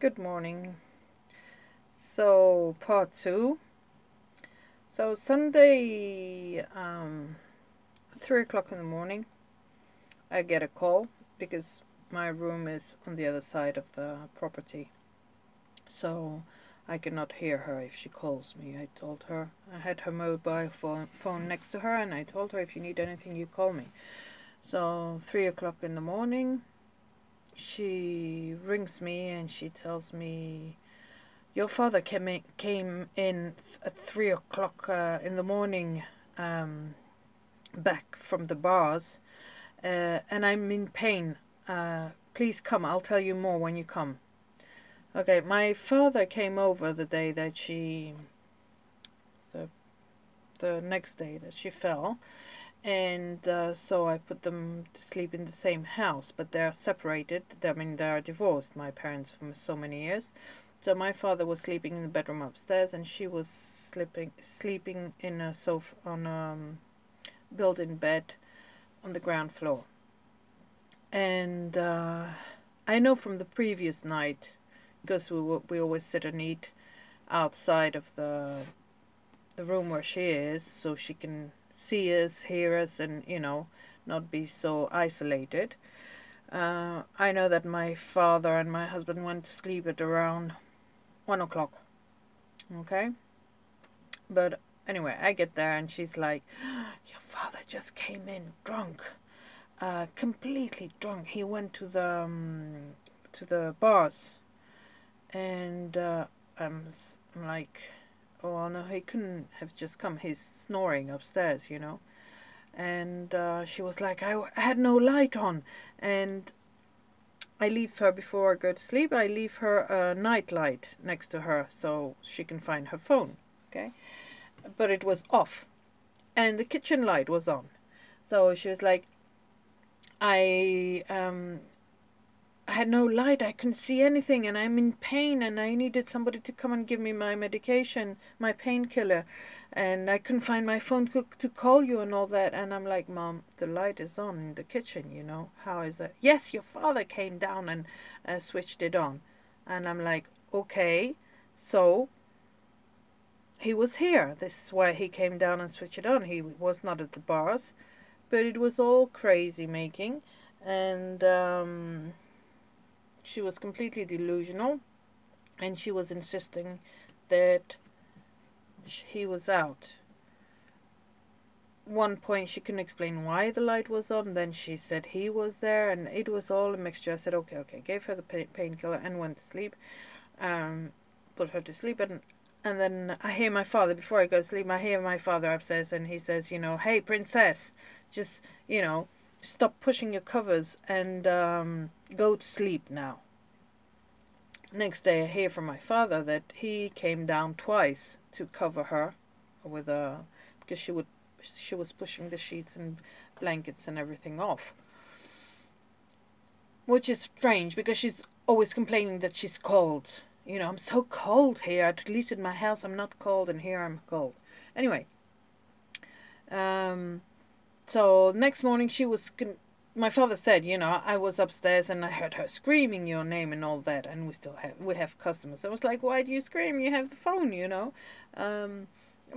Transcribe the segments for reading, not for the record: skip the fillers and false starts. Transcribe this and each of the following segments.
Good morning. So, part two. So, Sunday, 3 o'clock in the morning, I get a call because my room is on the other side of the property. So, I cannot hear her if she calls me. I told her, I had her mobile phone next to her, and I told her, if you need anything, you call me. So, 3 o'clock in the morning, she rings me and she tells me, your father came in at 3 o'clock in the morning, um, back from the bars, and I'm in pain. Please come. I'll tell you more when you come. Okay, my father came over the the next day that she fell, and so I put them to sleep in the same house, but they're separated. I mean, they're divorced. My parents for so many years. So my father was sleeping in the bedroom upstairs, and she was sleeping in a sofa on a built-in bed on the ground floor. And I know from the previous night, because we always sit and eat outside of the room where she is, so she can see us, hear us, and not be so isolated. I know that my father and my husband went to sleep at around 1 o'clock. Okay. But anyway, I get there and she's like, your father just came in drunk, completely drunk. He went to the bars, and I'm like, oh well, no, he couldn't have just come. He's snoring upstairs. And she was like, I had no light on, and I leave her before I go to sleep. I leave her a night light next to her so she can find her phone. Okay, but it was off, and the kitchen light was on. So she was like, I had no light. I couldn't see anything, and I'm in pain, and I needed somebody to come and give me my medication, my painkiller, and I couldn't find my phone to call you and all that. And I'm like, Mom, the light is on in the kitchen. How is that? Yes, your father came down and switched it on. And I'm like, okay, so he was here. This is why he came down and switched it on. He was not at the bars, but it was all crazy making, and she was completely delusional, and she was insisting that he was out. One point she couldn't explain why the light was on, then she said he was there, and it was all a mixture. I said, okay, gave her the painkiller and went to sleep, put her to sleep, and then I hear my father, before I go to sleep, I hear my father upstairs, and he says, hey, princess, just, stop pushing your covers and go to sleep now. Next day, I hear from my father that he came down twice to cover her with because she was pushing the sheets and blankets and everything off, which is strange because she's always complaining that she's cold. I'm so cold here. At least in my house I'm not cold, and here I'm cold. Anyway, so next morning my father said, I was upstairs and I heard her screaming your name and all that, and we have customers. I was like, why do you scream? You have the phone.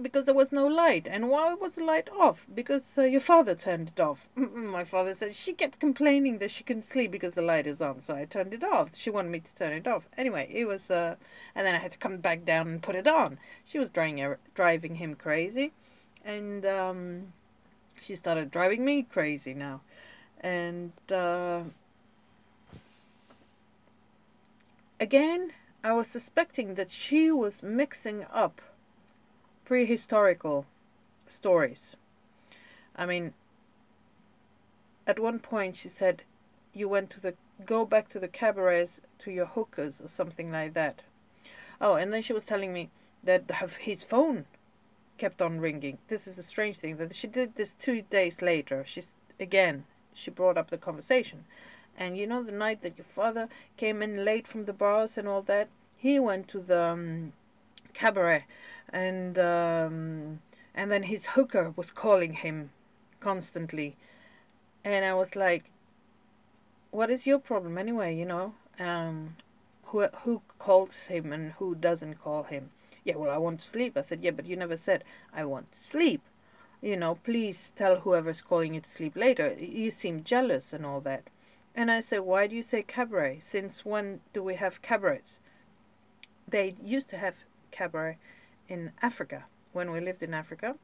Because there was no light. And why was the light off? Because your father turned it off. My father said she kept complaining that she couldn't sleep because the light is on, so I turned it off. She wanted me to turn it off. Anyway, it was, and then I had to come back down and put it on. She was driving him crazy, and she started driving me crazy now. And again, I was suspecting that she was mixing up prehistorical stories. I mean, at one point she said, you went to go back to the cabarets, to your hookers, or something like that. Oh, and then she was telling me that his phone kept on ringing. This is a strange thing, that she did this 2 days later. She brought up the conversation. And the night that your father came in late from the bars and all that, he went to the cabaret, and then his hooker was calling him constantly. And I was like, what is your problem anyway? who calls him and who doesn't call him. Yeah, well, I want to sleep. I said, yeah, but you never said I want to sleep. You know, please tell whoever's calling you to sleep later. You seem jealous and all that. And I said, why do you say cabaret? Since when do we have cabarets? They used to have cabaret in Africa. When we lived in Africa,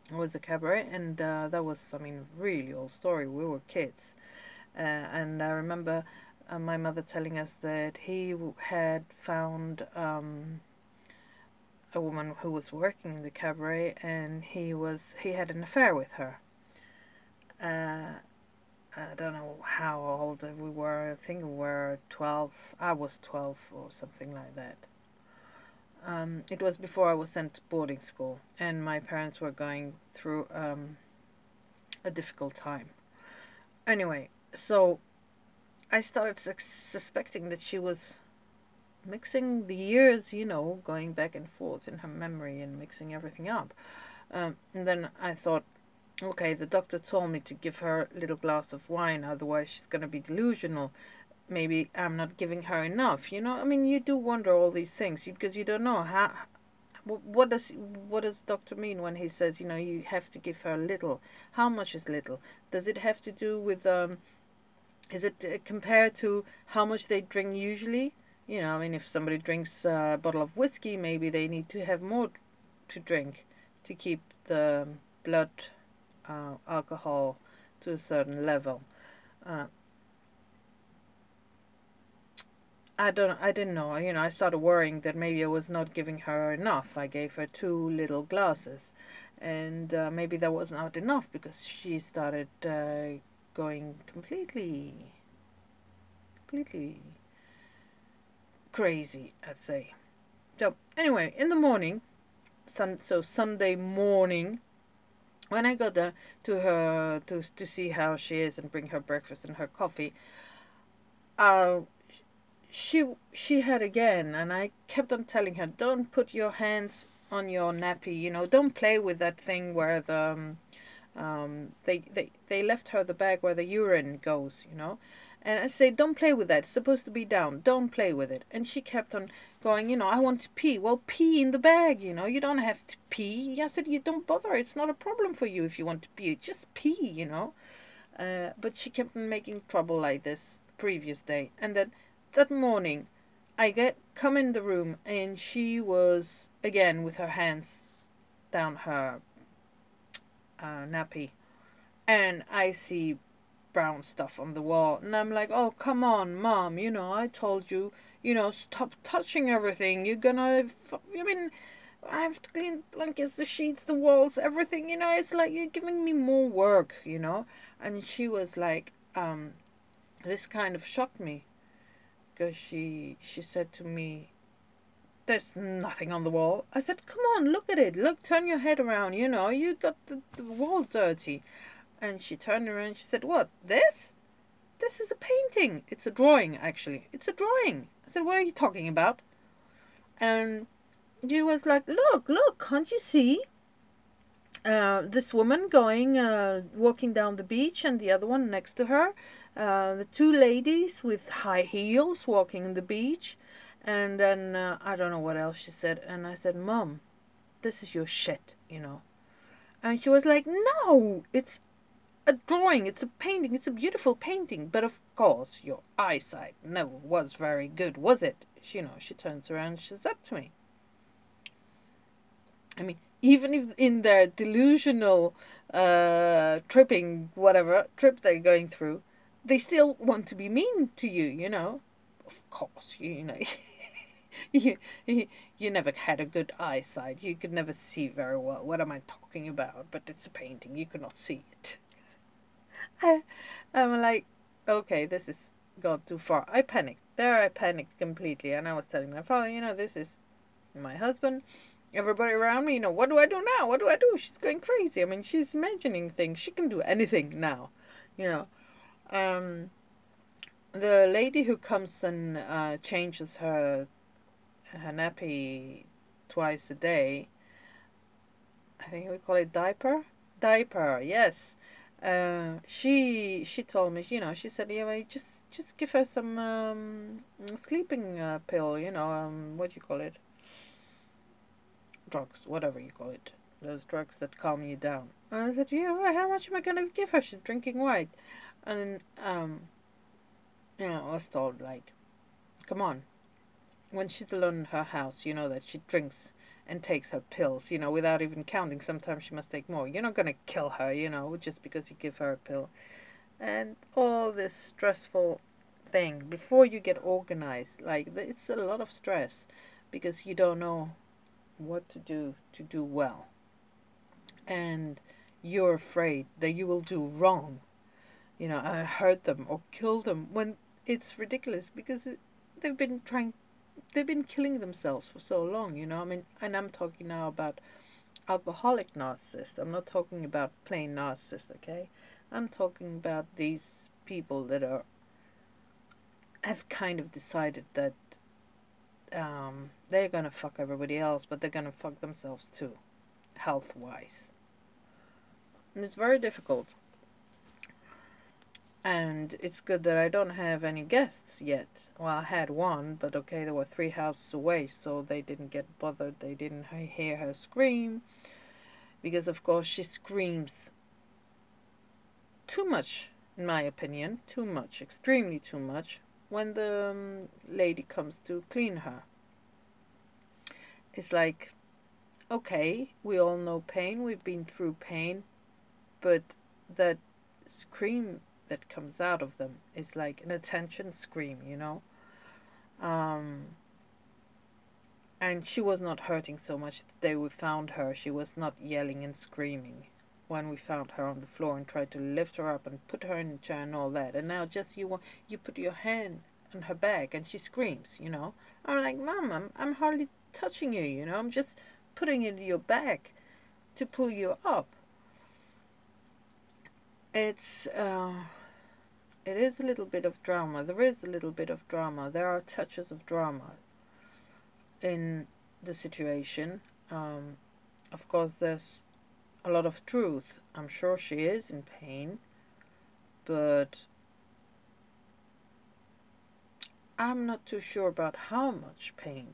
it was a cabaret, and that was, I mean, really old story. We were kids. And I remember my mother telling us that he had found a woman who was working in the cabaret, and he had an affair with her. I don't know how old we were. I think we were 12. I was 12 or something like that. It was before I was sent to boarding school, and my parents were going through a difficult time. Anyway, so I started suspecting that she was mixing the years, you know, going back and forth in her memory and mixing everything up. And then I thought, okay, the doctor told me to give her a little glass of wine, otherwise she's going to be delusional. Maybe I'm not giving her enough, you know. I mean, you do wonder all these things because you don't know how. What does doctor mean when he says, you know, you have to give her little? How much is little? Does it have to do with is it compared to how much they drink usually? You know, I mean, if somebody drinks a bottle of whiskey, maybe they need to have more to drink to keep the blood alcohol to a certain level. I didn't know. You know, I started worrying that maybe I was not giving her enough. I gave her 2 little glasses, and maybe that was not enough because she started going completely crazy, I'd say. So anyway, in the morning, Sunday morning, when I got there to her to see how she is and bring her breakfast and her coffee, uh, she had again, and I kept on telling her, don't put your hands on your nappy, you know, don't play with that thing where the they left her the bag where the urine goes, you know. And I say, don't play with that. It's supposed to be down. Don't play with it. And she kept on going, you know, I want to pee. Well, pee in the bag, you know. You don't have to pee. I said, you don't bother. It's not a problem for you if you want to pee. Just pee, you know. But she kept on making trouble like this the previous day. And then that morning, I come in the room, and she was, again, with her hands down her nappy. And I see brown stuff on the wall, and I'm like, oh, come on, Mom, you know, I told you, you know, stop touching everything. You're gonna, I mean, I have to clean blankets, the sheets, the walls, everything, you know. It's like you're giving me more work, you know. And she was like, this kind of shocked me, because she said to me, there's nothing on the wall. I said, come on, look at it, look, turn your head around, you know, you got the wall dirty. And she turned around and she said, what, this? This is a painting. It's a drawing, actually. It's a drawing. I said, what are you talking about? And she was like, look, can't you see? This woman walking down the beach, and the other one next to her. The 2 ladies with high heels walking on the beach. And then, I don't know what else she said. And I said, Mom, this is your shit, you know. And she was like, no, it's a drawing, it's a painting, it's a beautiful painting, but of course your eyesight never was very good, was it? She, you know, she turns around and she says that to me. I mean, even if in their delusional tripping, whatever trip they're going through, they still want to be mean to you, you know. Of course, you know, you never had a good eyesight, you could never see very well. What am I talking about? But it's a painting, you could not see it. I'm like, okay, this is gone too far. I panicked. I panicked completely, and I was telling my father, you know, this is my husband. Everybody around me, you know, what do I do now? What do I do? She's going crazy. I mean, she's imagining things. She can do anything now, you know. The lady who comes and changes her nappy twice a day, I think we call it diaper. Diaper, yes. She told me, you know, she said, yeah, well, just give her some sleeping pill, you know, what do you call it? Drugs, whatever you call it. Those drugs that calm you down. And I said, yeah, well, how much am I gonna give her? She's drinking white. And you know, I was told, like, come on, when she's alone in her house, you know that she drinks and takes her pills, you know, without even counting. Sometimes she must take more. You're not gonna kill her, you know, just because you give her a pill. And all this stressful thing before you get organized, like, it's a lot of stress because you don't know what to do well, and you're afraid that you will do wrong, you know, hurt them or kill them, when it's ridiculous because they've been trying, they've been killing themselves for so long, you know. I mean, and I'm talking now about alcoholic narcissists. I'm not talking about plain narcissists, okay? I'm talking about these people that are have kind of decided that they're gonna fuck everybody else, but they're gonna fuck themselves too, health wise. And it's very difficult. And it's good that I don't have any guests yet. Well, I had one, but okay, they were 3 houses away, so they didn't get bothered. They didn't hear her scream. Because, of course, she screams too much, in my opinion. Too much, extremely too much, when the lady comes to clean her. It's like, okay, we all know pain. We've been through pain. But that scream that comes out of them is like an attention scream, you know. And she was not hurting so much the day we found her. She was not yelling and screaming when we found her on the floor and tried to lift her up and put her in a chair and all that. And now just you put your hand on her back and she screams, you know. I'm like, Mom, I'm hardly touching you, you know. I'm just putting it in your back to pull you up. It is a little bit of drama. There is a little bit of drama. There are touches of drama in the situation. Of course, there's a lot of truth. I'm sure she is in pain, but I'm not too sure about how much pain.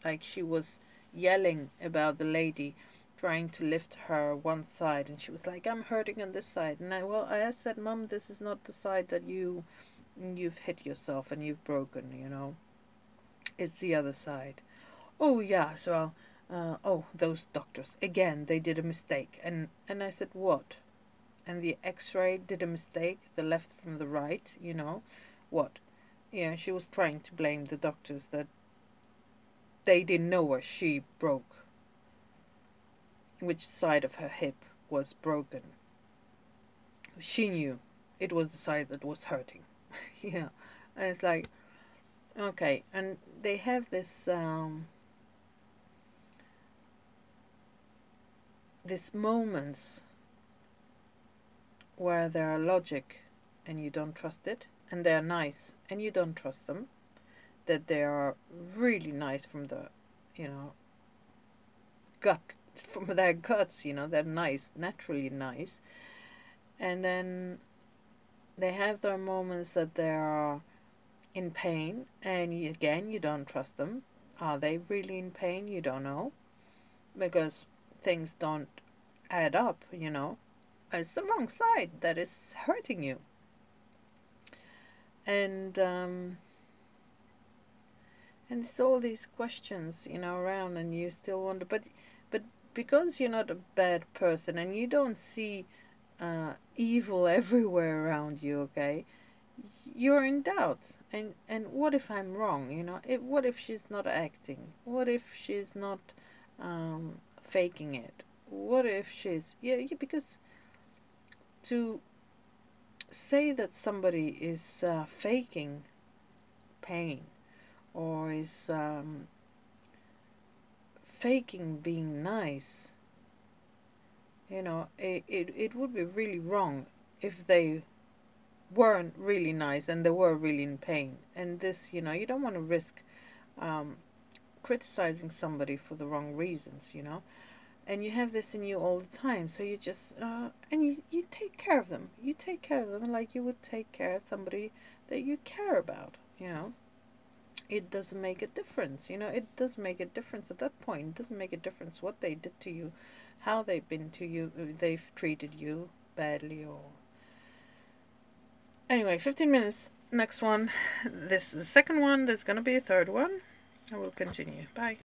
Like, she was yelling about the lady trying to lift her one side, and she was like, I'm hurting on this side. And I said, Mom, this is not the side that you've hit yourself and you've broken, you know. It's the other side. Oh yeah, so oh, those doctors again, they did a mistake. And I said, what? And the x-ray did a mistake, the left from the right, you know. What? Yeah, she was trying to blame the doctors that they didn't know where she broke, which side of her hip was broken. She knew it was the side that was hurting. You know. And it's like, okay. And they have this moments where there are logic and you don't trust it, and they're nice and you don't trust them, that they are really nice from the, you know, gut, from their guts, you know, they're nice, naturally nice. And then they have their moments that they are in pain, and again, you don't trust them. Are they really in pain? You don't know, because things don't add up, you know. It's the wrong side that is hurting you. And it's all these questions, you know, around, and you still wonder, but because you're not a bad person and you don't see evil everywhere around you, okay, you're in doubt. And what if I'm wrong, you know? What if she's not acting? What if she's not faking it? What if she's, yeah, because to say that somebody is faking pain, or is faking being nice, you know, it would be really wrong if they weren't really nice and they were really in pain. And this, you know, you don't want to risk criticizing somebody for the wrong reasons, you know. and you have this in you all the time. So you just and you take care of them. You take care of them like you would take care of somebody that you care about. You know, it doesn't make a difference. You know, it does make a difference at that point. It doesn't make a difference what they did to you, how they've been to you, they've treated you badly or. Anyway, 15 minutes. Next one. This is the second one. There's gonna be a third one. I will continue. Bye.